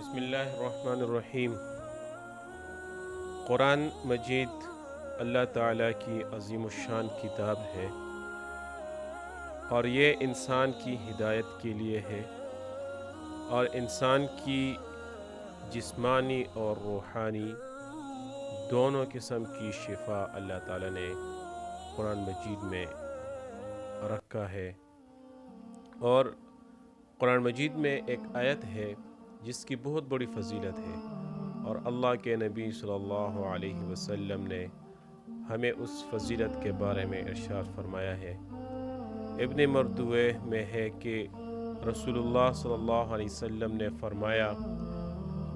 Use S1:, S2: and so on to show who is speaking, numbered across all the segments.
S1: بسم اللہ الرحمن الرحیم۔ قرآن مجید اللہ تعالیٰ کی عظیم الشان کتاب ہے اور یہ انسان کی ہدایت کے لیے ہے اور انسان کی جسمانی اور روحانی دونوں قسم کی شفا اللہ تعالیٰ نے قرآن مجید میں رکھا ہے۔ اور قرآن مجید میں ایک آیت ہے جس کی بہت بڑی فضیلت ہے اور اللہ کے نبی صلی اللہ علیہ وسلم نے ہمیں اس فضیلت کے بارے میں ارشاد فرمایا ہے۔ ابن مردوہ میں ہے کہ رسول اللہ صلی اللہ علیہ وسلم نے فرمایا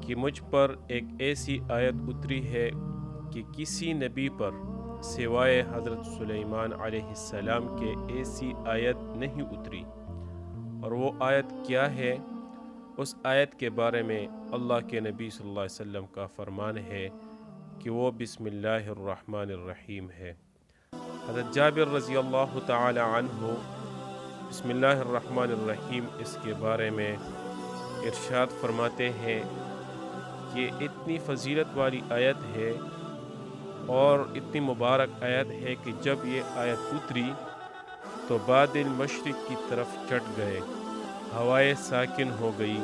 S1: کہ مجھ پر ایک ایسی آیت اتری ہے کہ کسی نبی پر سوائے حضرت سلیمان علیہ السلام کے ایسی آیت نہیں اتری۔ اور وہ آیت کیا ہے؟ اس آیت کے بارے میں اللہ کے نبی صلی اللہ علیہ وسلم کا فرمان ہے کہ وہ بسم اللہ الرحمن الرحیم ہے۔ حضرت جابر رضی اللہ تعالی عنہ بسم اللہ الرحمن الرحیم اس کے بارے میں ارشاد فرماتے ہیں کہ اتنی فضیلت والی آیت ہے اور اتنی مبارک آیت ہے کہ جب یہ آیت اتری تو بادل مشرق کی طرف چٹ گئے، ہوائیں ساکن ہو گئی،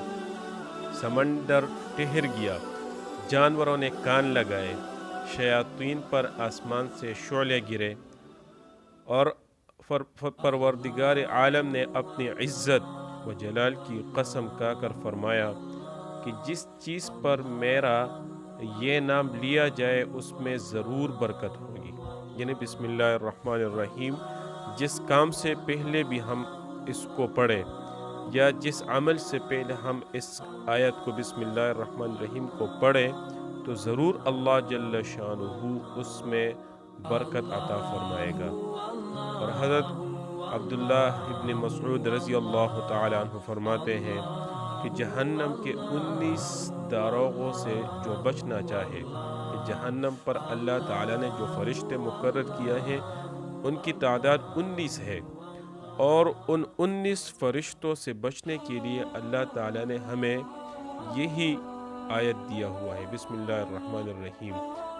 S1: سمندر ٹھہر گیا، جانوروں نے کان لگائے، شیاطین پر آسمان سے شعلے گرے اور پروردگار عالم نے اپنی عزت و جلال کی قسم کھا کر فرمایا کہ جس چیز پر میرا یہ نام لیا جائے اس میں ضرور برکت ہوگی۔ یعنی بسم اللہ الرحمن الرحیم جس کام سے پہلے بھی ہم اس کو پڑھیں یا جس عمل سے پہلے ہم اس آیت کو بسم اللہ الرحمن الرحیم کو پڑھیں تو ضرور اللہ جل شانہ اس میں برکت عطا فرمائے گا۔ اور حضرت عبداللہ ابن مسعود رضی اللہ تعالی عنہ فرماتے ہیں کہ جہنم کے 19 داروغوں سے جو بچنا چاہے، کہ جہنم پر اللہ تعالیٰ نے جو فرشتے مقرر کیا ہے ان کی تعداد 19 ہے، اور ان 19 فرشتوں سے بچنے کے لیے اللہ تعالیٰ نے ہمیں یہی آیت دیا ہوا ہے بسم اللہ الرحمن الرحیم۔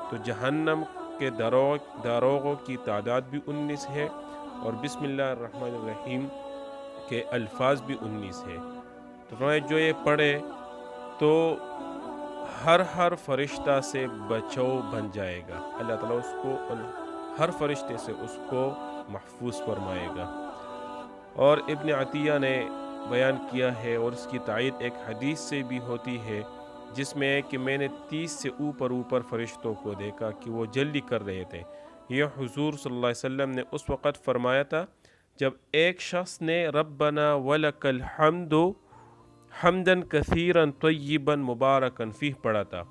S1: تو جہنم کے داروغوں کی تعداد بھی 19 ہے اور بسم اللہ الرحمن الرحیم کے الفاظ بھی 19 ہے۔ تو جو یہ پڑھے تو ہر فرشتہ سے بچاؤ بن جائے گا، اللہ تعالیٰ اس کو ہر فرشتے سے اس کو محفوظ فرمائے گا۔ اور ابن عطیہ نے بیان کیا ہے اور اس کی تائید ایک حدیث سے بھی ہوتی ہے جس میں ہے کہ میں نے 30 سے اوپر فرشتوں کو دیکھا کہ وہ جلدی کر رہے تھے۔ یہ حضور صلی اللہ علیہ وسلم نے اس وقت فرمایا تھا جب ایک شخص نے ربنا ولک الحمد حمدن کثیرن طیبا مبارکن فیہ پڑھا تھا،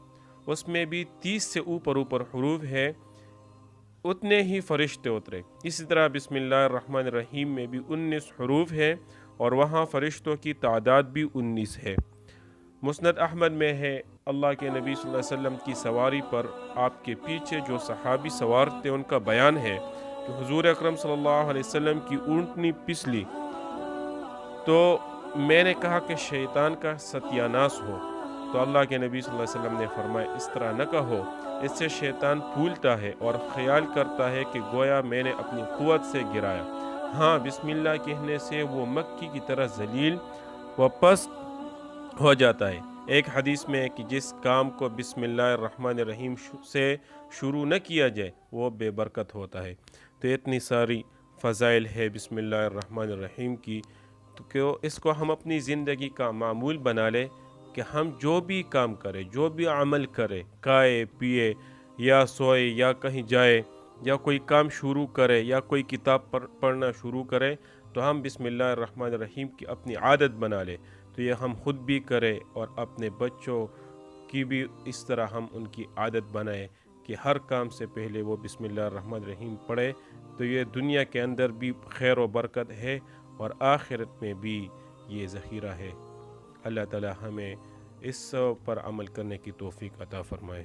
S1: اس میں بھی 30 سے اوپر حروف ہے، اتنے ہی فرشتے اترے۔ اسی طرح بسم اللہ الرحمن الرحیم میں بھی 19 حروف ہے اور وہاں فرشتوں کی تعداد بھی 19 ہے۔ مسند احمد میں ہے اللہ کے نبی صلی اللہ علیہ وسلم کی سواری پر آپ کے پیچھے جو صحابی سوار تھے ان کا بیان ہے کہ حضور اکرم صلی اللہ علیہ وسلم کی اونٹنی پسلی تو میں نے کہا کہ شیطان کا ستیاناس ہو، تو اللہ کے نبی صلی اللہ علیہ وسلم نے فرمایا اس طرح نہ کہو، اس سے شیطان پھولتا ہے اور خیال کرتا ہے کہ گویا میں نے اپنی قوت سے گرایا۔ ہاں، بسم اللہ کہنے سے وہ مکی کی طرح ذلیل و پست ہو جاتا ہے۔ ایک حدیث میں ہے کہ جس کام کو بسم اللہ الرحمن الرحیم سے شروع نہ کیا جائے وہ بے برکت ہوتا ہے۔ تو اتنی ساری فضائل ہے بسم اللہ الرحمن الرحیم کی، تو کہ اس کو ہم اپنی زندگی کا معمول بنا لیں کہ ہم جو بھی کام کریں، جو بھی عمل کریں، کھائے پیے یا سوئے یا کہیں جائے یا کوئی کام شروع کرے یا کوئی کتاب پڑھنا شروع کرے تو ہم بسم اللہ الرحمن الرحیم کی اپنی عادت بنا لیں۔ تو یہ ہم خود بھی کریں اور اپنے بچوں کی بھی اس طرح ہم ان کی عادت بنائیں کہ ہر کام سے پہلے وہ بسم اللہ الرحمن الرحیم پڑھے، تو یہ دنیا کے اندر بھی خیر و برکت ہے اور آخرت میں بھی یہ ذخیرہ ہے۔ اللہ تعالی ہمیں اس پر عمل کرنے کی توفیق عطا فرمائے۔